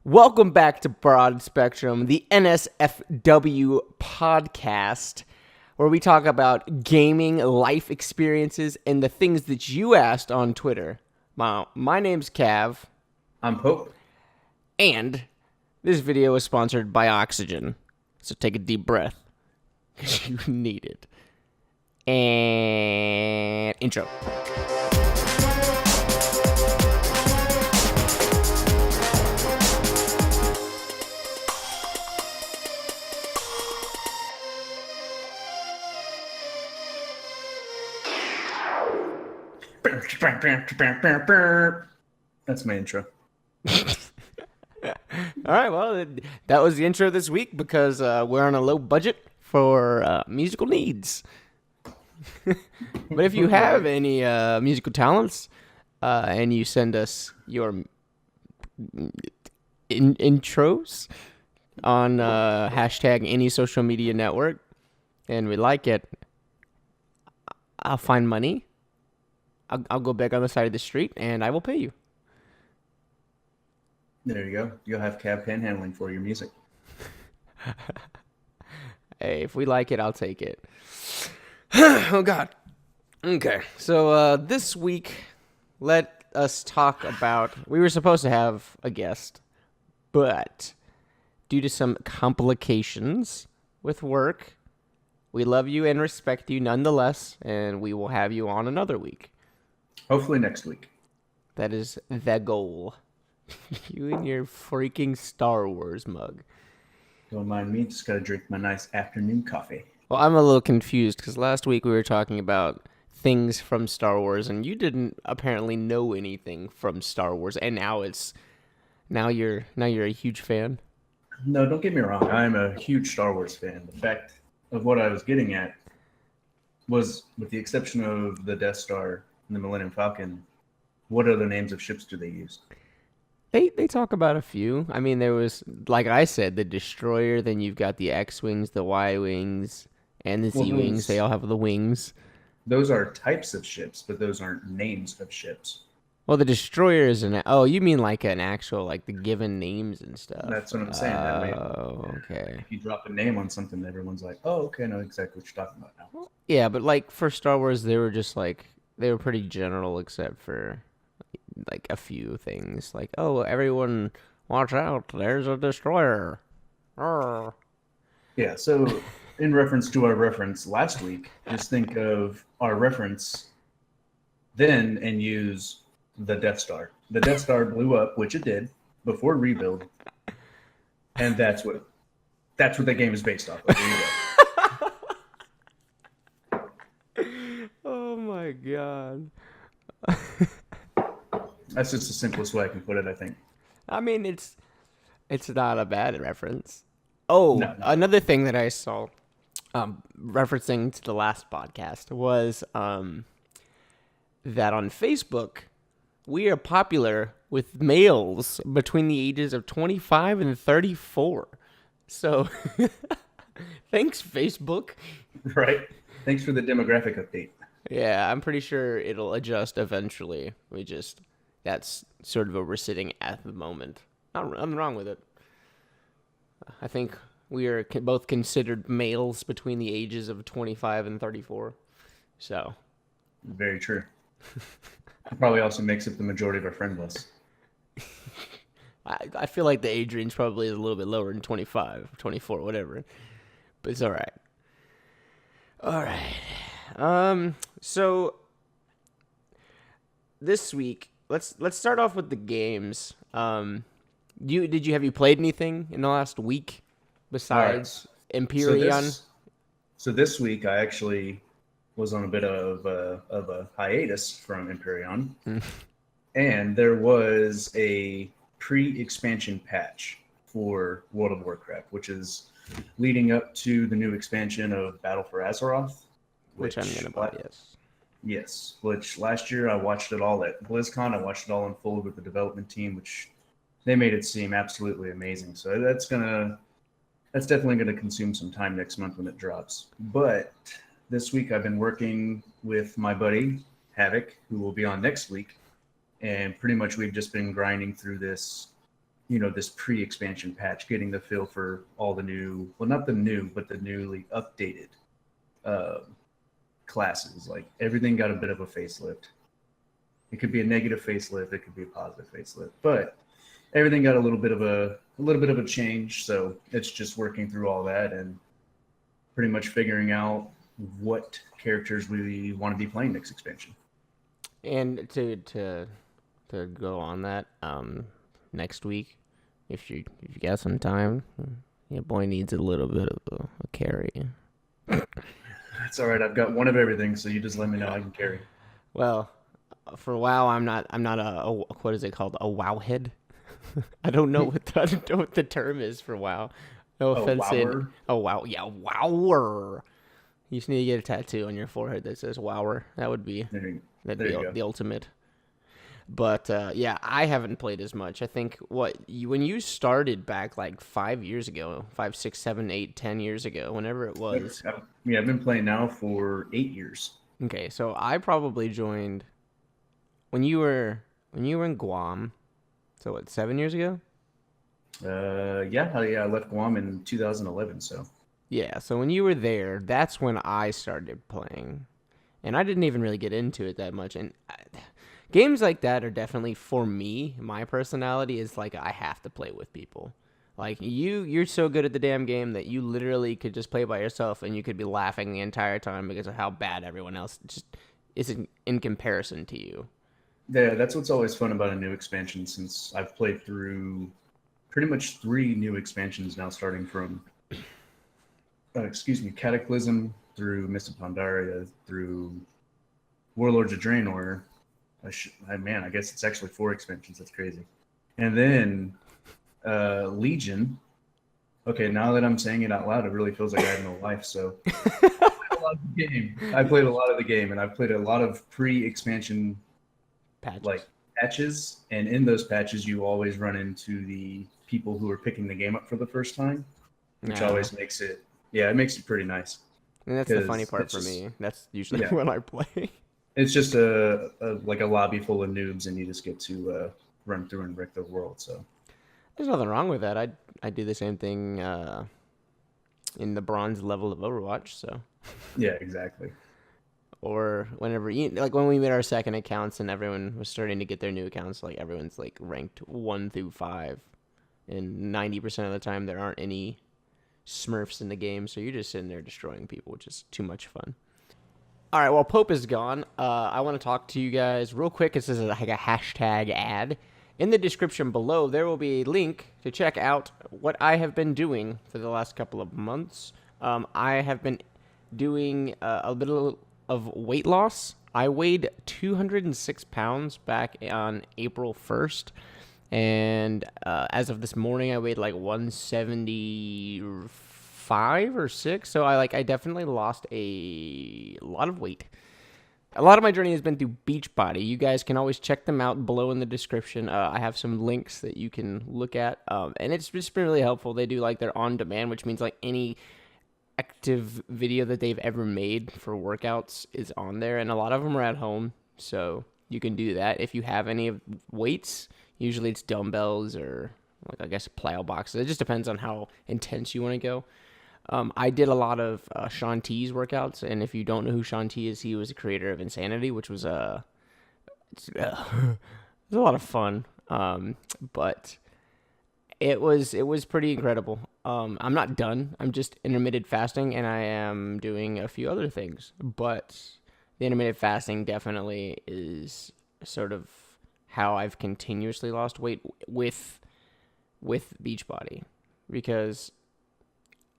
Welcome back to Broad Spectrum, the NSFW podcast, where we talk about gaming, life experiences, and the things that you asked on Twitter. My name's Cav, I'm Pope. and this video is sponsored by Oxygen. So take a deep breath, because you need it. And intro. That's my intro. All right, well, that was the intro this week because we're on a low budget for musical needs. But if you have any musical talents and you send us your intros on hashtag any social media network and we like it, I'll find money. I'll go back on the side of the street and I will pay you. There you go. You'll have Cav panhandling for your music. Hey, if we like it, I'll take it. Oh, God. Okay, so this week, let us talk about... We were supposed to have a guest, but due to some complications with work, we love you and respect you nonetheless, and we will have you on another week. Hopefully next week. That is the goal. You and your freaking Star Wars mug. Don't mind me. Just gotta drink my nice afternoon coffee. Well, I'm a little confused because last week we were talking about things from Star Wars, and you didn't apparently know anything from Star Wars, and now you're a huge fan. No, don't get me wrong. I'm a huge Star Wars fan. The fact of what I was getting at was, with the exception of the Death Star and the Millennium Falcon, what other names of ships do they use? They talk about a few. I mean, there was, like I said, the Destroyer. Then you've got the X-wings, the Y-wings, and the Z-wings. They all have the wings. Those are types of ships, but those aren't names of ships. Well, the Destroyer is an... Oh, you mean like an actual, like the given names and stuff. That's what I'm saying. Oh, okay. If you drop a name on something, everyone's like, oh, okay, I know exactly what you're talking about now. Yeah, but like for Star Wars, they were just like... They were pretty general except for like a few things. Like, oh, everyone watch out, there's a Destroyer. Arr. Yeah, so in reference to our reference last week, just think of our reference then and use the Death Star. The Death Star blew up, which it did, before rebuild. And that's what the game is based off of. There you go. Oh my god. That's just the simplest way I can put it, I think. I mean, it's not a bad reference. Oh, no. Another thing that I saw, referencing to the last podcast, was that on Facebook, we are popular with males between the ages of 25 and 34. So, thanks, Facebook. Right. Thanks for the demographic update. Yeah, I'm pretty sure it'll adjust eventually. That's sort of where we're sitting at the moment. Nothing wrong with it. I think we are both considered males between the ages of 25 and 34. So. Very true. It probably also makes up the majority of our friend list. I feel like the age range probably is a little bit lower than 25, 24, whatever. But it's all right. All right. So this week, let's start off with the games. Have you played anything in the last week besides Empyrean? So this week I actually was on a bit of a hiatus from Empyrean, and there was a pre-expansion patch for World of Warcraft, which is leading up to the new expansion of Battle for Azeroth, which I'm gonna buy. Yes, which last year I watched it all at BlizzCon. I watched it all unfold with the development team, which they made it seem absolutely amazing. So that's definitely gonna consume some time next month when it drops. But this week I've been working with my buddy Havoc, who will be on next week, and pretty much we've just been grinding through this this pre-expansion patch, getting the feel for all the new, well, not the new, but the newly updated uh, classes. Like everything got a bit of a facelift. It could be a negative facelift, it could be a positive facelift, but everything got a little bit of a change. So it's just working through all that and pretty much figuring out what characters we want to be playing next expansion. And to go on that, next week, if you got some time, your boy needs a little bit of a carry. That's all right. I've got one of everything, so you just let me know I can carry. Well, for WoW, I'm not a what is it called, a WoW head. I don't know I don't know what the term is for WoW. No offense, Wower? oh wow, yeah, Wower. You just need to get a tattoo on your forehead that says Wower. That'd be There you go. the ultimate. But yeah, I haven't played as much. I think when you started back like 5 years ago, 5, 6, 7, 8, 10 years ago, whenever it was. Yeah, I've been playing now for 8 years. Okay, so I probably joined when you were in Guam. So what, 7 years ago? Yeah, I left Guam in 2011. So Yeah, so when you were there, that's when I started playing. And I didn't even really get into it that much. And games like that are definitely, for me, my personality is like I have to play with people. Like you're so good at the damn game that you literally could just play by yourself and you could be laughing the entire time because of how bad everyone else just isn't in comparison to you. yeah, that's what's always fun about a new expansion. Since I've played through pretty much 3 new expansions now, starting from Cataclysm through Mist of Pandaria through Warlords of Draenor. I guess it's actually 4 expansions. That's crazy. And then Legion. Okay, now that I'm saying it out loud, it really feels like I have no life. So I played a lot of the game, and I've played a lot of pre-expansion patches. And in those patches, you always run into the people who are picking the game up for the first time, which always makes it pretty nice. And that's the funny part for me. That's usually when I play. It's just a lobby full of noobs, and you just get to run through and wreck the world. So there's nothing wrong with that. I do the same thing in the bronze level of Overwatch. So yeah, exactly. Or whenever like when we made our second accounts and everyone was starting to get their new accounts, like everyone's like ranked 1 through 5, and 90% of the time there aren't any Smurfs in the game, so you're just sitting there destroying people, which is too much fun. All right, well, Pope is gone. I want to talk to you guys real quick. This is like a hashtag ad. In the description below, there will be a link to check out what I have been doing for the last couple of months. I have been doing a bit of weight loss. I weighed 206 pounds back on April 1st. And as of this morning, I weighed like 175 or 6. So I definitely lost a lot of weight. A lot of my journey has been through Beachbody. You guys can always check them out below in the description. I have some links that you can look at. And it's just been really helpful. They do like their on demand, which means like any active video that they've ever made for workouts is on there. And a lot of them are at home. So you can do that. If you have any weights, usually it's dumbbells or like I guess plyo boxes. It just depends on how intense you want to go. I did a lot of Shaun T's workouts, and if you don't know who Shaun T is, he was the creator of Insanity, which was it was a lot of fun. But it was pretty incredible. I'm not done. I'm just intermittent fasting, and I am doing a few other things. But the intermittent fasting definitely is sort of how I've continuously lost weight with Beachbody, because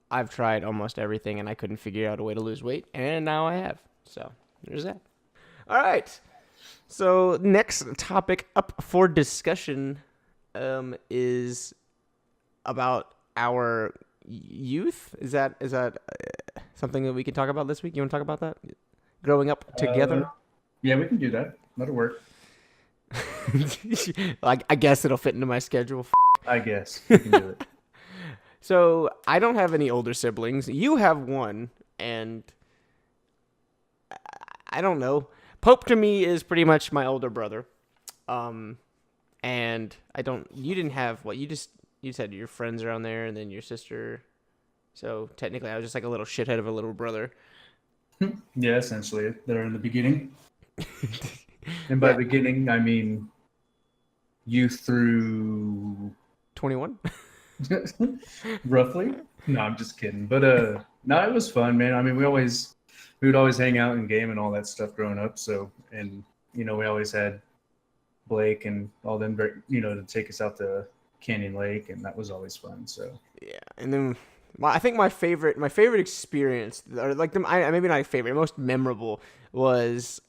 I've tried almost everything and I couldn't figure out a way to lose weight, and now I have. So there's that. All right. So next topic up for discussion is about our youth. Is that something that we can talk about this week? You want to talk about that? Growing up together? Yeah, we can do that. That'll work. I guess it'll fit into my schedule. I guess we can do it. So I don't have any older siblings. You have one, and I don't know. Pope to me is pretty much my older brother. And And you didn't have what you said your friends around there and then your sister. So technically I was just like a little shithead of a little brother. Yeah, essentially, they're in the beginning, and by Yeah, beginning I mean you through 21. roughly. No, I'm just kidding. But no, it was fun, man. I mean, we would always hang out and game and all that stuff growing up. So, and we always had Blake and all them, to take us out to Canyon Lake, and that was always fun. So, Yeah, and then I think my favorite experience, or like maybe not favorite, most memorable was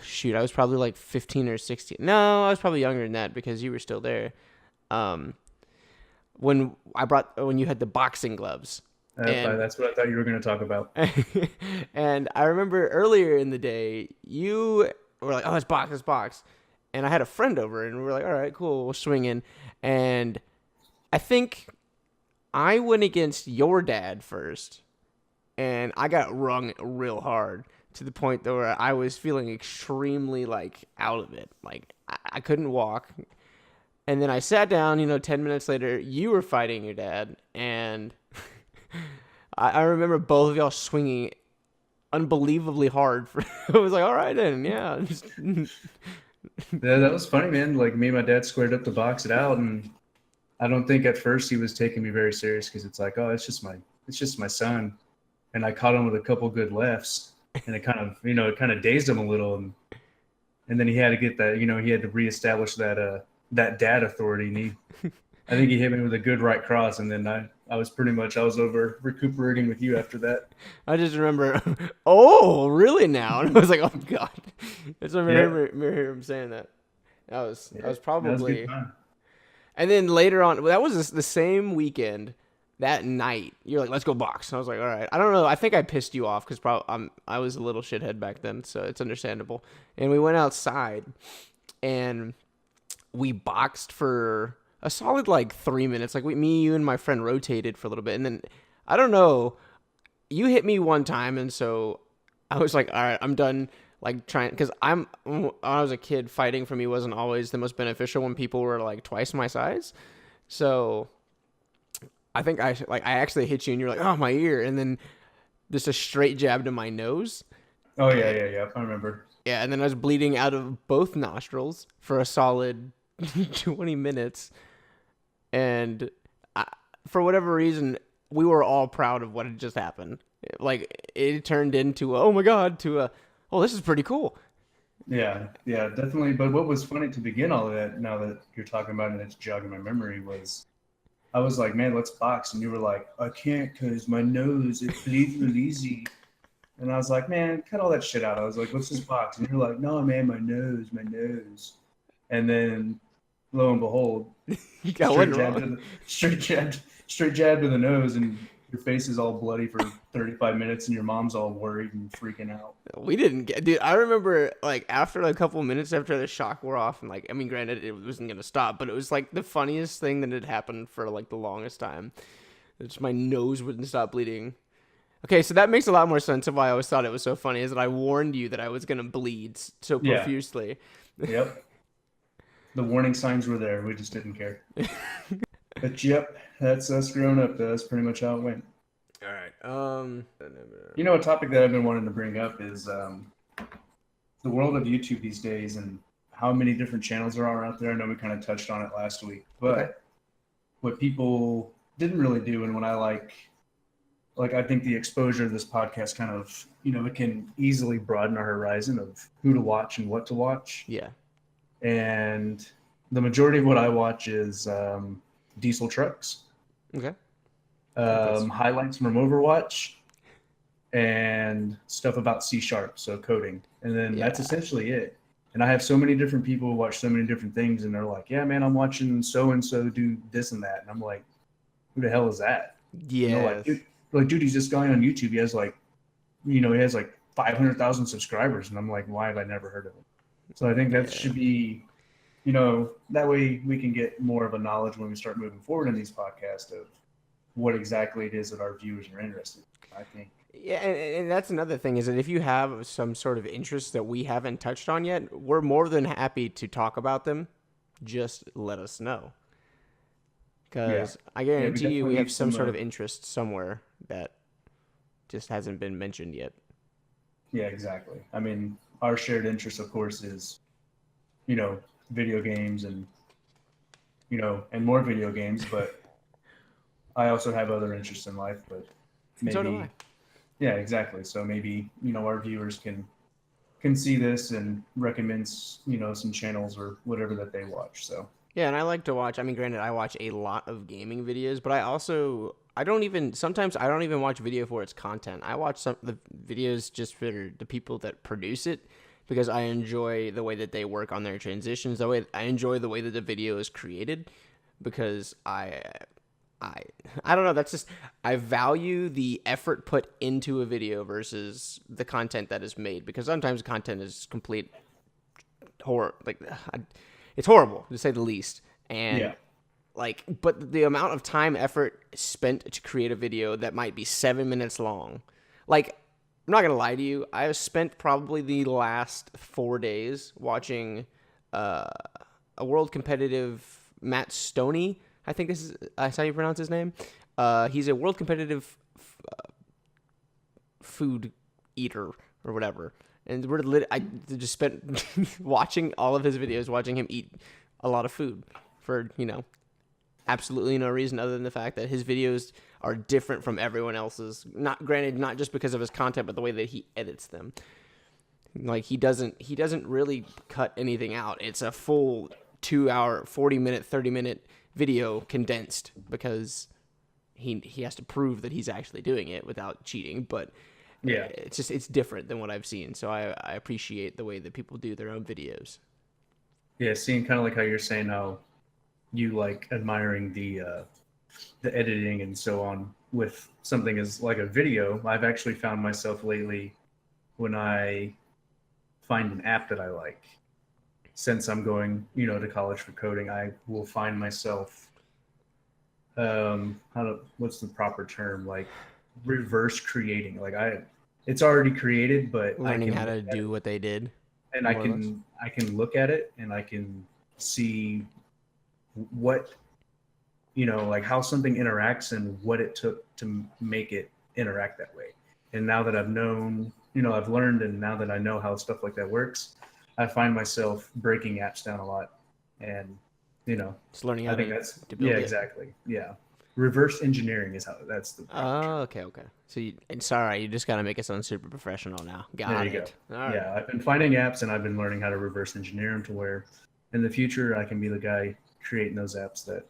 shoot, I was probably like 15 or 16. No, I was probably younger than that because you were still there. Um, when you had the boxing gloves. And that's what I thought you were going to talk about. and I remember earlier in the day, you were like, "Oh, let's box," and I had a friend over, and we were like, "All right, cool, we'll swing in." And I think I went against your dad first, and I got rung real hard to the point that where I was feeling extremely like out of it, like I couldn't walk. And then I sat down, 10 minutes later, you were fighting your dad, and I remember both of y'all swinging unbelievably hard. I was like, all right then, yeah. Yeah, that was funny, man. Like me and my dad squared up to box it out, and I don't think at first he was taking me very serious because it's like, oh, it's just my son, and I caught him with a couple good lefts, and it kind of dazed him a little, and then he had to get that, he had to reestablish that dad authority, and I think he hit me with a good right cross, and then I was over recuperating with you after that. I just remember, oh, really now? And I was like, oh god. That's what I remember him saying that. That was probably. That was good. And then later on, that was the same weekend. That night, you're like, let's go box. And I was like, all right. I don't know. I think I pissed you off because I was a little shithead back then, so it's understandable. And we went outside, and we boxed for a solid like 3 minutes. Like me, you, and my friend rotated for a little bit, and then I don't know. You hit me one time, and so I was like, all right, I'm done. Like trying, because when I was a kid, fighting for me wasn't always the most beneficial when people were like twice my size. So I think I actually hit you, and you're like, oh, my ear, and then just a straight jab to my nose. Oh yeah. I remember. Yeah, and then I was bleeding out of both nostrils for a solid 20 minutes. And for whatever reason, we were all proud of what had just happened. Like, it turned into, oh my God, to oh, this is pretty cool. Yeah, definitely. But what was funny to begin all of that, now that you're talking about it and it's jogging my memory, was I was like, man, let's box. And you were like, I can't because my nose, it bleeds real easy. And I was like, man, cut all that shit out. I was like, let's just box. And you're like, no, man, my nose. And then, lo and behold, straight jab to the nose, and your face is all bloody for 35 minutes, and your mom's all worried and freaking out. We didn't get, dude. I remember like after a couple of minutes after the shock wore off, and like, I mean, granted, it wasn't gonna stop, but it was like the funniest thing that had happened for like the longest time. It's my nose wouldn't stop bleeding. Okay, so that makes a lot more sense of why I always thought it was so funny, is that I warned you that I was gonna bleed so profusely. Yep. The warning signs were there. We just didn't care. But yep, that's us growing up. That's pretty much how it went. All right. A topic that I've been wanting to bring up is the world of YouTube these days and how many different channels there are out there. I know we kind of touched on it last week, but what people didn't really do, and what I like I think the exposure of this podcast kind of, it can easily broaden our horizon of who to watch and what to watch. Yeah. And the majority of what I watch is diesel trucks. Okay. Highlights from Overwatch and stuff about C#, so coding. And then that's essentially it. And I have so many different people who watch so many different things, and they're like, yeah, man, I'm watching so-and-so do this and that. And I'm like, who the hell is that? Yeah. Dude, he's this guy on YouTube. He has he has 500,000 subscribers. And I'm like, why have I never heard of him? So I think that should be, that way we can get more of a knowledge when we start moving forward in these podcasts of what exactly it is that our viewers are interested in. I think Yeah, and that's another thing is that if you have some sort of interest that we haven't touched on yet, we're more than happy to talk about them. Just let us know. Yeah, Because I yeah, we guarantee you we definitely have need some some. sort of interest somewhere that just hasn't been mentioned yet. Yeah, exactly. I mean, our shared interest, of course, is you know video games and and more video games. But I also have other interests in life. But And so do I. maybe, yeah, exactly. So maybe our viewers can see this and recommend some channels or whatever that they watch. So Yeah, and I like to watch. I mean, granted, I watch a lot of gaming videos, but I don't even sometimes I don't even watch video for its content. I watch some of the videos just for the people that produce it because I enjoy the way that they work on their transitions. The way I enjoy the way that the video is created because I I don't know. That's just I value the effort put into a video versus the content that is made because sometimes content is complete horror. Like it's horrible to say the least. And yeah, like, but the amount of time effort spent to create a video that might be 7 minutes long, like. I'm not gonna lie to you. I have spent probably the last 4 days watching uh, a world competitive Matt Stoney. I think this is that's how you pronounce his name. He's a world competitive food eater or whatever. And I just spent watching all of his videos, watching him eat a lot of food for absolutely no reason other than the fact that his videos are different from everyone else's. Not granted, not just because of his content, but the way that he edits them. Like he doesn't really cut anything out. It's a full 2 hour, 40 minute, 30 minute video condensed because he has to prove that he's actually doing it without cheating. But yeah, it's different than what I've seen. So I appreciate the way that people do their own videos. yeah. Seeing kind of like how you're saying how you like admiring the editing and so on with something as like a video. I've actually found myself lately when I find an app that I like. Since I'm going, to college for coding, I will find myself what's the proper term? Like reverse creating. Like it's already created, but I Learning can how look to at do it what they did, and I more or less. can I can look at it and I can see what like how something interacts and what it took to make it interact that way. And now that I've known, I've learned, and now that I know how stuff like that works, I find myself breaking apps down a lot. And, you know, Just learning I how think that's, to yeah, build it. exactly. Yeah. Reverse engineering is how that's the proper term. Oh, okay, okay. So and sorry, you just gotta make it sound super professional now. There Got you go. it. All right. Yeah. I've been finding apps and I've been learning how to reverse engineer them to where in the future I can be the guy creating those apps that,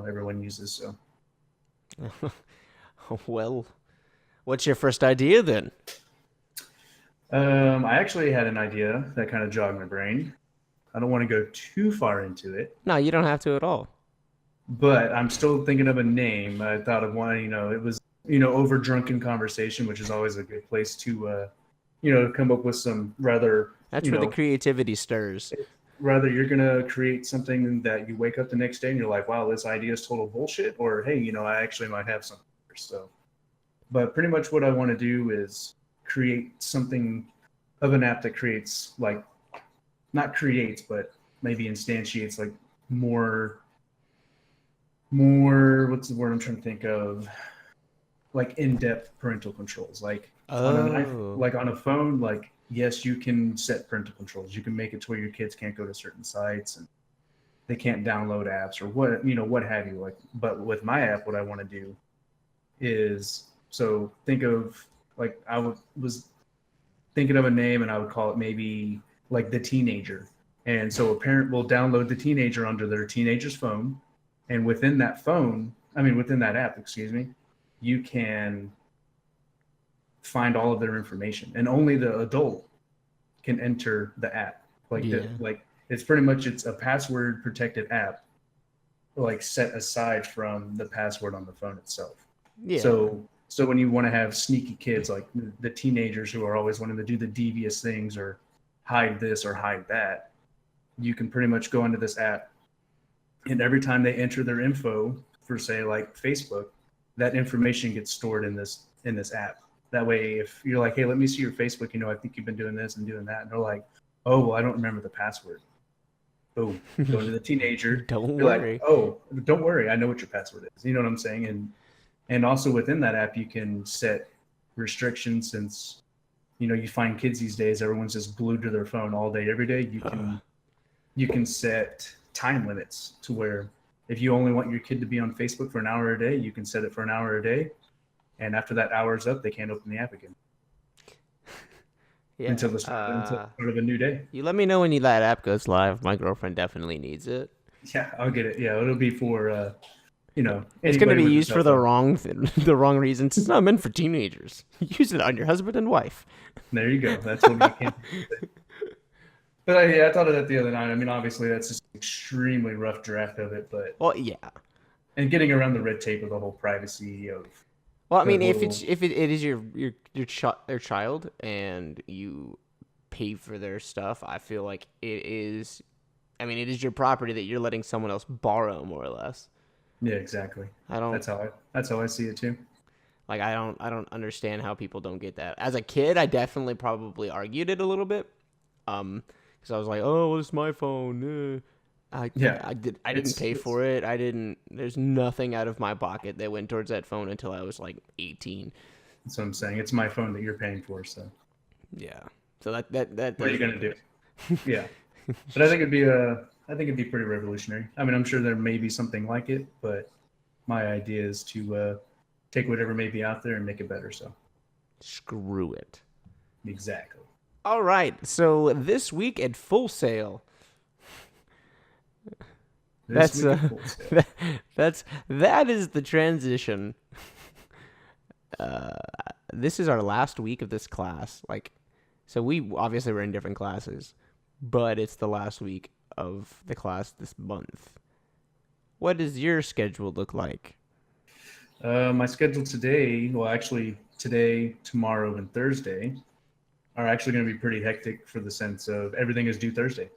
everyone uses. So, Well, what's your first idea then? I actually had an idea that kind of jogged my brain. I don't want to go too far into it, No, you don't have to at all. but I'm still thinking of a name. I thought of one, it was, over drunken conversation, which is always a good place to come up with some That's where the creativity stirs. rather you're going to create something that you wake up the next day and you're like, wow, this idea is total bullshit. Or, hey, I actually might have something. So, but pretty much what I want to do is create something of an app that creates like, not creates, but maybe instantiates like more what's the word I'm trying to think of, like in-depth parental controls, like on an Oh, like on a phone. Like, yes, you can set parental controls, you can make it to where your kids can't go to certain sites and they can't download apps or what have you. Like, but with my app, what I want to do is, so think of, like, was thinking of a name and I would call it maybe like the teenager. And so a parent will download the teenager onto their teenager's phone. And within that app, excuse me, you can find all of their information and only the adult can enter the app. yeah, It's pretty much, it's a password protected app, like set aside from the password on the phone itself. yeah, So when you want to have sneaky kids, like the teenagers who are always wanting to do the devious things or hide this or hide that, you can pretty much go into this app, and every time they enter their info for, say, like Facebook, that information gets stored in this app. That way, if you're like, hey, let me see your Facebook, I think you've been doing this and doing that. And they're like, oh, well, I don't remember the password. Boom. Go to the teenager. Don't You're like, worry. oh, don't worry. I know what your password is. You know what I'm saying? And also within that app, you can set restrictions since, you find kids these days, everyone's just glued to their phone all day, every day. You can set time limits to where if you only want your kid to be on Facebook for an hour a day, you can set it for an hour a day. And after that hour's up, they can't open the app again Yeah. until the start of a new day. You let me know when that app goes live. My girlfriend definitely needs it. Yeah, I'll get it. Yeah, it'll be for It's going to be used for the wrong reasons. It's not meant for teenagers. Use it on your husband and wife. There you go. That's what we can. But I thought of that the other night. I mean, obviously that's just an extremely rough draft of it, but Well, yeah. and getting around the red tape of the whole privacy of. Well, I mean, if it is your child and you pay for their stuff, I feel like it is. I mean, it is your property that you're letting someone else borrow, more or less. Yeah, exactly. That's how I see it too. Like, I don't understand how people don't get that. As a kid, I definitely probably argued it a little bit, because I was like, oh, well, it's my phone. I didn't pay for it. There's nothing out of my pocket that went towards that phone until I was like 18. That's what I'm saying. It's my phone that you're paying for, so. Yeah. So that what are you gonna do? Yeah. But I think it'd be pretty revolutionary. I mean, I'm sure there may be something like it, but my idea is to take whatever may be out there and make it better. So. Screw it. Exactly. All right. So this week at Full Sail. That is the transition. This is our last week of this class. So we obviously were in different classes, but it's the last week of the class this month. What does your schedule look like? My schedule today, well, actually today, tomorrow, and Thursday are actually going to be pretty hectic for the sense of everything is due Thursday.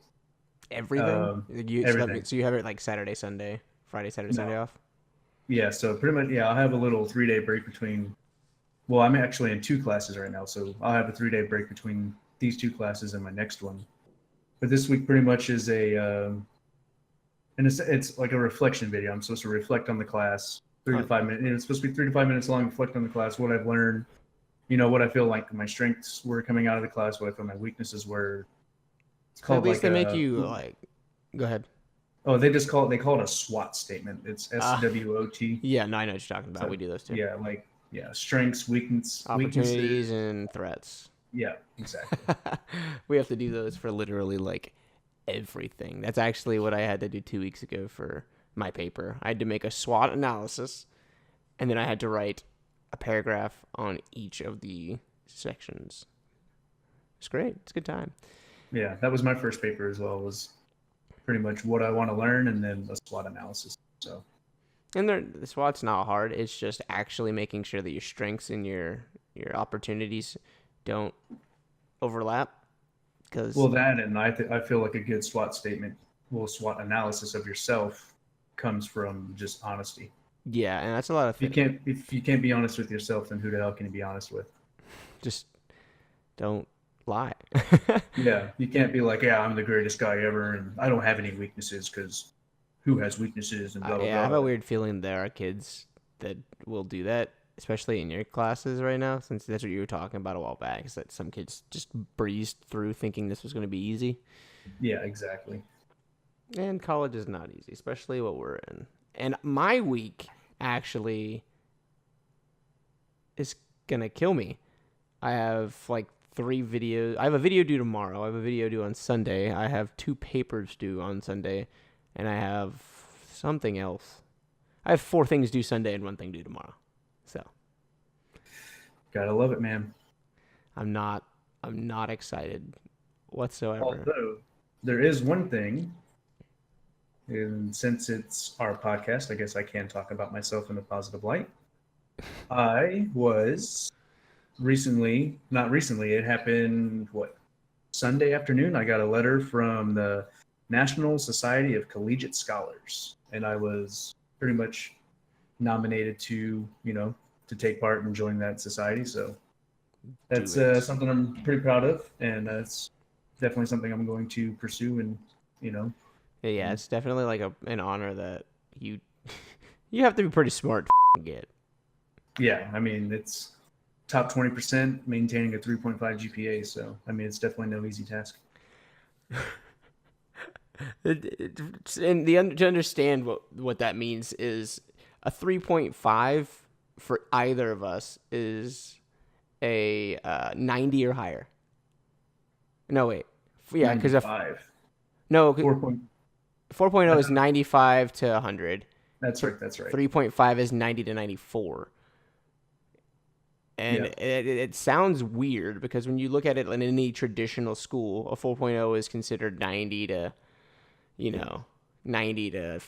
Everything? Everything. So you have it like Saturday, Sunday, Friday, Saturday, Sunday off? Yeah, so pretty much, I'll have a little 3-day break between, well, I'm actually in 2 classes right now, so I'll have a 3-day break between these 2 classes and my next one. But this week pretty much is and it's like a reflection video. I'm supposed to reflect on the class, 3 to 5 minutes. It's supposed to be 3 to 5 minutes long, reflect on the class, what I've learned, what I feel like my strengths were coming out of the class, what I feel my weaknesses were. It's called at least they make you go ahead. Oh, they call it a SWOT statement. It's SWOT. Yeah, no, I know what you're talking about. So, we do those too. Yeah, strengths, opportunities, and threats. Yeah, exactly. We have to do those for literally like everything. That's actually what I had to do 2 weeks ago for my paper. I had to make a SWOT analysis, and then I had to write a paragraph on each of the sections. It's great. It's a good time. Yeah, that was my first paper as well. Was pretty much what I want to learn, and then a SWOT analysis. So, and the SWOT's not hard. It's just actually making sure that your strengths and your opportunities don't overlap. That and I feel like a good SWOT statement, SWOT analysis of yourself comes from just honesty. Yeah, and that's a lot of. If you can't be honest with yourself, then who the hell can you be honest with? Just don't lie. Yeah, you can't be like, I'm the greatest guy ever, and I don't have any weaknesses because who has weaknesses and blah blah blah. I have a weird feeling there are kids that will do that, especially in your classes right now, since that's what you were talking about a while back. Is that some kids just breezed through thinking this was going to be easy? Yeah, exactly. And college is not easy, especially what we're in. And my week actually is gonna kill me. I have like 3 videos. I have a video due tomorrow. I have a video due on Sunday. I have 2 papers due on Sunday, and I have something else. I have 4 things due Sunday and 1 thing due tomorrow. So, gotta love it, man. I'm not excited whatsoever. Although there is one thing, and since it's our podcast, I guess I can talk about myself in a positive light. I was not recently, it happened, Sunday afternoon, I got a letter from the National Society of Collegiate Scholars, and I was pretty much nominated to take part and join that society. So that's do it. something I'm pretty proud of, and that's definitely something I'm going to pursue. And you know, Yeah, it's definitely like an honor that you you have to be pretty smart to get. yeah, I mean, it's top 20% maintaining a 3.5 GPA. So I mean, it's definitely no easy task. And to understand what that means is a 3.5 for either of us is a 90 or higher. No, wait. Yeah, because 95, no, 4. 4.0 is 95 to 100. That's right. That's right. 3.5 is 90 to 94. And Yeah. it sounds weird because when you look at it in any traditional school, a 4.0 is considered 90 to, 90 to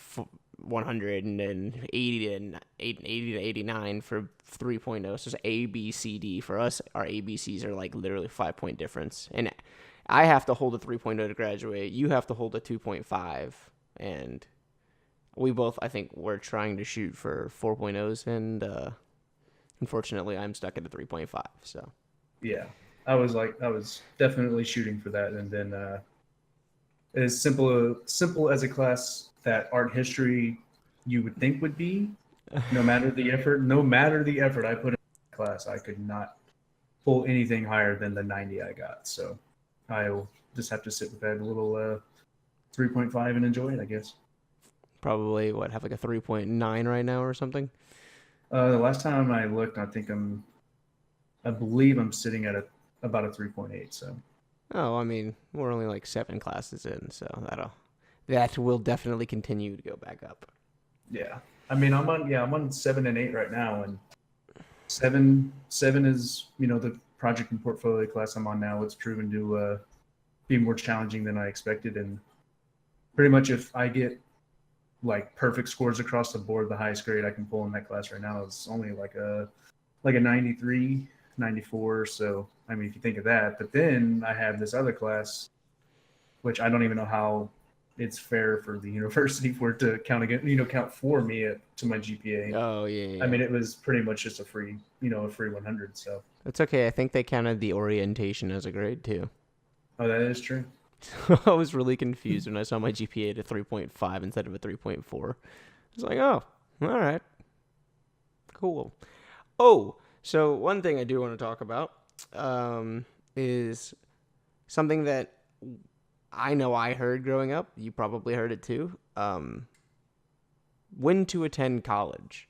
100 and then 80 to 89 for 3.0. So it's A, B, C, D. For us, our ABCs are like literally 5-point difference. And I have to hold a 3.0 to graduate. You have to hold a 2.5. And we both, I think, we're trying to shoot for 4.0s. And unfortunately, I'm stuck at a 3.5. So Yeah. I was definitely shooting for that, and then as simple as a class that art history you would think would be, no matter the effort I put in class, I could not pull anything higher than the 90 I got. So I'll just have to sit with that little 3.5 and enjoy it, I guess. probably, have like a 3.9 right now or something? The last time I looked, I believe I'm sitting at about a 3.8. So Oh, I mean, we're only like 7 classes in, so that will definitely continue to go back up. yeah, I mean I'm on 7 and 8 right now, and seven is the project and portfolio class I'm on now. It's proven to be more challenging than I expected, and pretty much if I get like perfect scores across the board, the highest grade I can pull in that class right now is only like a 93, 94. So I mean, if you think of that, but then I have this other class, which I don't even know how it's fair for the university for it to count again, count for me to my GPA. Oh, yeah, I yeah. mean, it was pretty much just a free 100. So, It's okay. I think they counted the orientation as a grade too. oh, that is true. I was really confused when I saw my GPA to 3.5 instead of a 3.4. I was like, oh, all right. Cool. Oh, so one thing I do want to talk about is something that I know I heard growing up. You probably heard it too. When to attend college.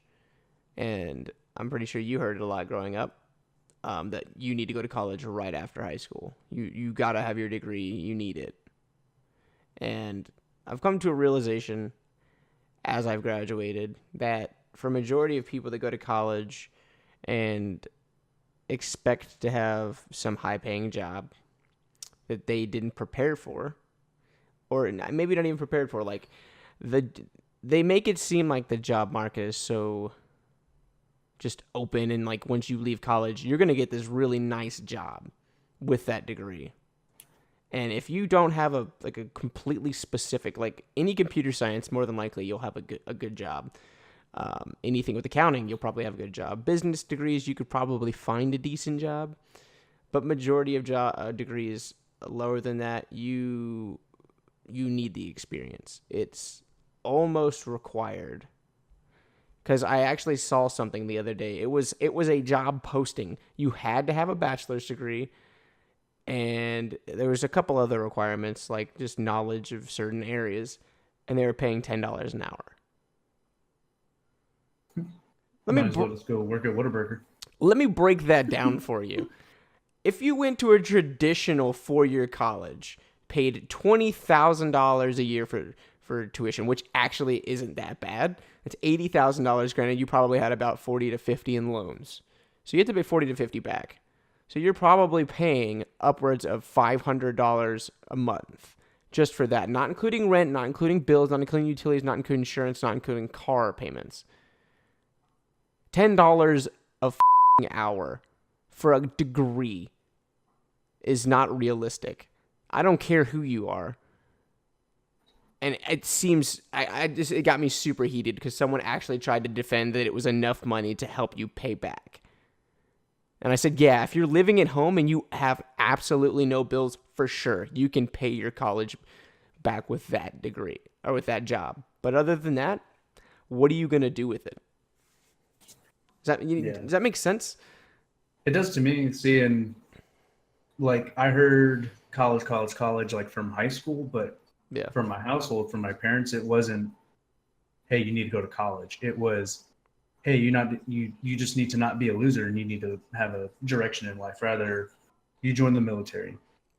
And I'm pretty sure you heard it a lot growing up. That you need to go to college right after high school. You gotta have your degree. You need it. And I've come to a realization as I've graduated that for a majority of people that go to college and expect to have some high-paying job that they didn't prepare for, or maybe not even prepared for, like they make it seem like the job market is so just open, and like once you leave college you're going to get this really nice job with that degree. And if you don't have a completely specific, like any computer science, more than likely you'll have a good job. Anything with accounting, you'll probably have a good job. Business degrees, you could probably find a decent job, but majority of degrees lower than that, you need the experience. It's almost required. Because I actually saw something the other day. It was a job posting. You had to have a bachelor's degree, and there was a couple other requirements, like just knowledge of certain areas, and they were paying $10 an hour. Might as well just go work at Whataburger. Let me break that down for you. If you went to a traditional 4-year college, paid $20,000 a year for tuition, which actually isn't that bad. It's $80,000. Granted, you probably had about 40 to 50 in loans, so you have to pay 40 to 50 back. So you're probably paying upwards of $500 a month just for that, not including rent, not including bills, not including utilities, not including insurance, not including car payments. $10 a hour for a degree is not realistic. I don't care who you are. And it seems, it got me super heated because someone actually tried to defend that it was enough money to help you pay back. And I said, yeah, if you're living at home and you have absolutely no bills, for sure, you can pay your college back with that degree or with that job. But other than that, what are you going to do with it? Yeah, Does that make sense? it does to me. Seeing like I heard college, like from high school, but Yeah. from my household, from my parents, it wasn't, hey, you need to go to college. It was, hey, you just need to not be a loser and you need to have a direction in life. Rather, you join the military,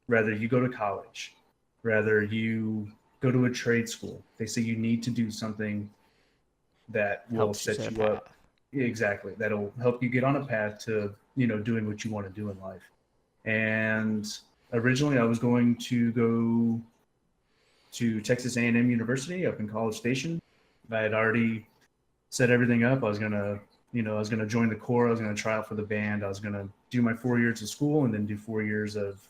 rather you go to college, rather you go to a trade school. They say you need to do something that will Helps you set set a you up. path. Exactly. That'll help you get on a path to, doing what you want to do in life. And originally I was going to go to Texas A&M University up in College Station. I had already set everything up. I was gonna join the Corps. I was gonna try out for the band. I was gonna do my 4 years of school and then do 4 years of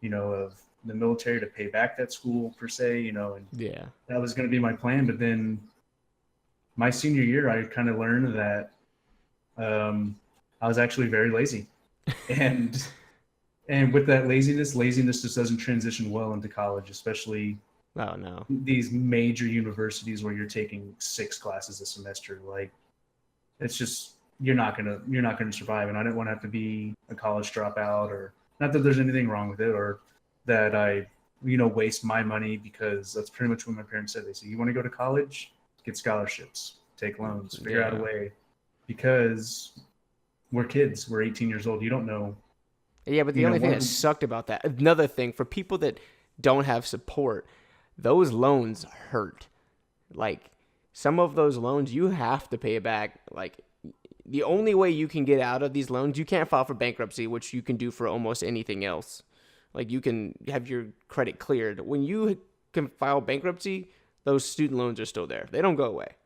the military to pay back that school per se. And Yeah. that was gonna be my plan. But then my senior year, I kind of learned that I was actually very lazy, and with that laziness just doesn't transition well into college, especially Oh, no. these major universities where you're taking 6 classes a semester. Like it's just you're not gonna survive. And I didn't want to have to be a college dropout, or not that there's anything wrong with it, or that I waste my money, because that's pretty much what my parents said. They said, you want to go to college, get scholarships, take loans, figure out a Yeah. way, because we're kids, we're 18 years old. You don't know, Yeah, but the only thing that one. sucked about that, another thing for people that don't have support, those loans hurt. Like some of those loans you have to pay it back. Like the only way you can get out of these loans, you can't file for bankruptcy, which you can do for almost anything else. Like you can have your credit cleared. When you can file bankruptcy, those student loans are still there. They don't go away.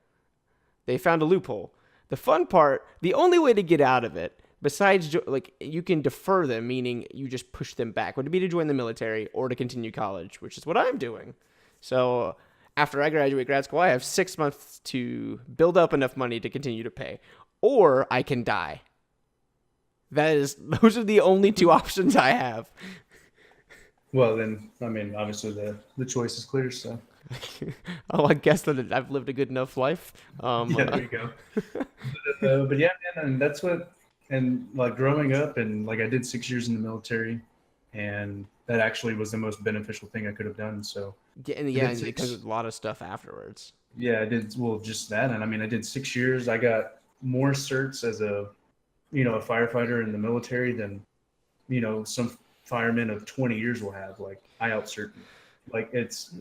They found a loophole. The fun part, the only way to get out of it, besides like you can defer them, meaning you just push them back, would be to join the military or to continue college, which is what I'm doing. So after I graduate grad school, I have 6 months to build up enough money to continue to pay, or I can die. Those are the only two options I have. Well, then, I mean, obviously the choice is clear. So Oh, I guess that I've lived a good enough life. yeah, there you go. But yeah, man, and that's what, and like growing up, and like I did 6 years in the military, and that actually was the most beneficial thing I could have done. So yeah, and I yeah, did and it comes six. with a lot of stuff afterwards. Yeah, I did. Well, just that, and I mean, I did 6 years. I got more certs as a firefighter in the military than some firemen of 20 years will have. Like I outcert them. Like it's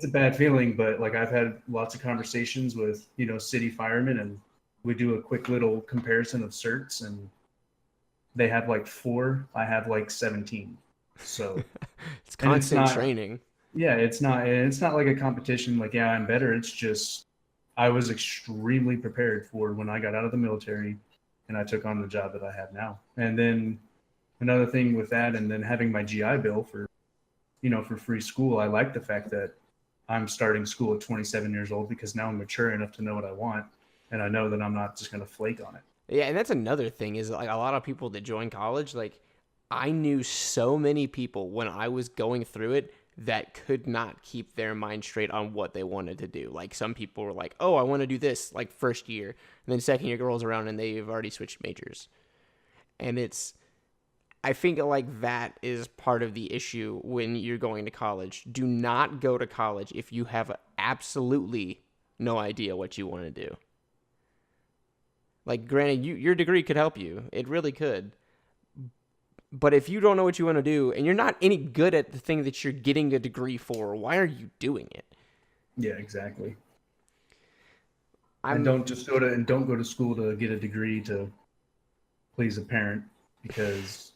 a bad feeling, but like I've had lots of conversations with city firemen, and we do a quick little comparison of certs, and they have like 4, I have like 17. So, It's and it's constant not, training. yeah, it's not like a competition. Like, yeah, I'm better. It's just I was extremely prepared for when I got out of the military and I took on the job that I have now. And then another thing with that, and then having my GI Bill for free school, I like the fact that I'm starting school at 27 years old, because now I'm mature enough to know what I want, and I know that I'm not just going to flake on it. Yeah, and that's another thing is like a lot of people that join college, like I knew so many people when I was going through it that could not keep their mind straight on what they wanted to do. Like some people were like, "Oh, I want to do this," like first year, and then second year rolls around and they've already switched majors. And I think like that is part of the issue when you're going to college. Do not go to college if you have absolutely no idea what you want to do. Like, granted, your degree could help you. It really could. But if you don't know what you want to do and you're not any good at the thing that you're getting a degree for, why are you doing it? Yeah, exactly. And I'm don't go to school to get a degree to please a parent, because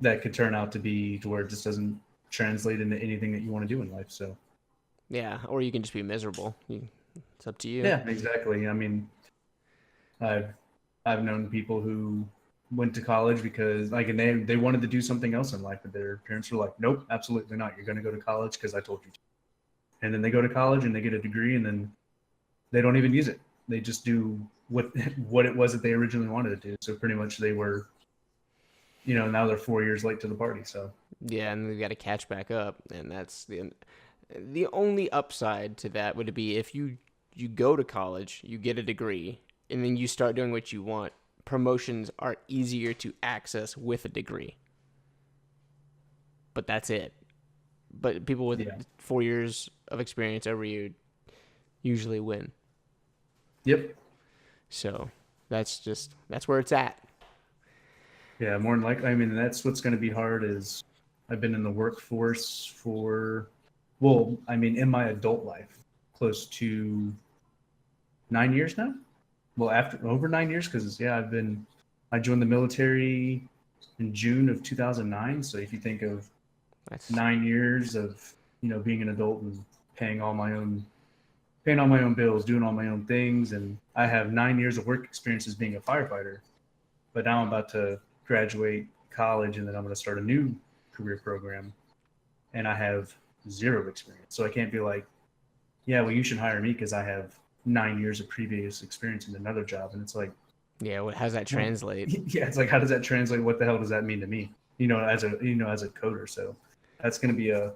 that could turn out to be to where it just doesn't translate into anything that you want to do in life. So Yeah, or you can just be miserable. It's up to you. yeah, exactly. I mean, I've I've known people who went to college because like, and they wanted to do something else in life, but their parents were like, nope, absolutely not. You're going to go to college because I told you to. And then they go to college and they get a degree, and then they don't even use it. They just do what what it was that they originally wanted to do. So pretty much they were now they're 4 years late to the party. So Yeah, and we got to catch back up, and that's the only upside to that would be if you go to college, you get a degree, and then you start doing what you want. Promotions are easier to access with a degree, but that's it. But people with yeah, 4 years of experience every year usually win. yep, So that's where it's at. yeah, more than likely. I mean, that's what's going to be hard is I've been in the workforce for, well, I mean, in my adult life, close to 9 years now. Well, after over 9 years, because I joined the military in June of 2009. So if you think of That's 9 years of being an adult and paying all my own bills, doing all my own things, and I have 9 years of work experience as being a firefighter. But now I'm about to graduate college, and then I'm going to start a new career program, and I have zero experience. So I can't be like, yeah, well, you should hire me because I have 9 years of previous experience in another job, and it's like, yeah. How does that translate? yeah, it's like, how does that translate? What the hell does that mean to me? As a coder. So that's going to be a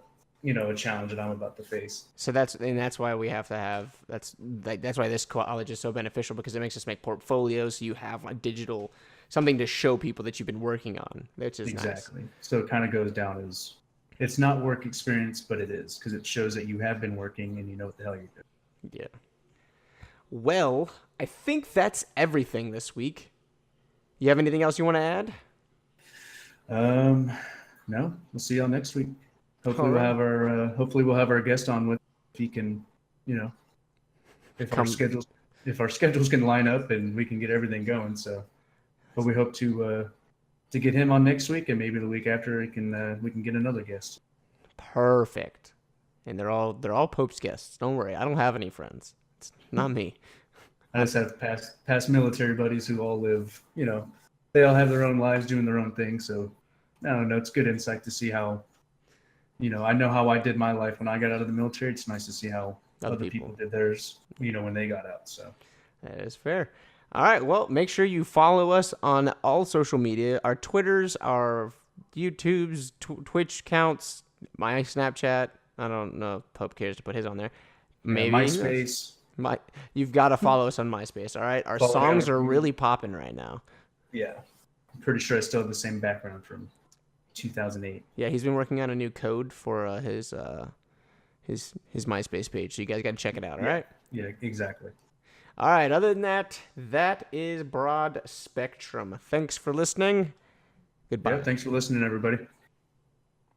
challenge that I'm about to face. So that's why we have to have that's why this college is so beneficial because it makes us make portfolios. So you have a digital something to show people that you've been working on, which is Exactly. nice. So it kind of goes down as it's not work experience, but it is because it shows that you have been working and you know what the hell you're doing. Yeah. Well, I think that's everything this week. You have anything else you want to add? No, we'll see y'all next week. All right. Hopefully we'll have our guest on with if he can, if Come- our schedules can line up and we can get everything going. So, but we hope to get him on next week and maybe the week after we can get another guest. Perfect. And they're all Pope's guests. Don't worry, I don't have any friends. It's not me. I just have past military buddies who all live, they all have their own lives doing their own thing. So I don't know. It's good insight to see how, I know how I did my life when I got out of the military. It's nice to see how other people did theirs, when they got out. So That is fair. All right. Well, make sure you follow us on all social media. Our Twitters, our YouTubes, Twitch counts, my Snapchat. I don't know if Pope cares to put his on there. Maybe MySpace. You've got to follow us on MySpace. All right. Our songs are really popping right now. Yeah. I'm pretty sure I still have the same background from 2008. Yeah, he's been working on a new code for his MySpace page. So you guys got to check it out. All right. Yeah, exactly. All right. Other than that, that is Broad Spectrum. Thanks for listening. Goodbye. Yeah, thanks for listening, everybody.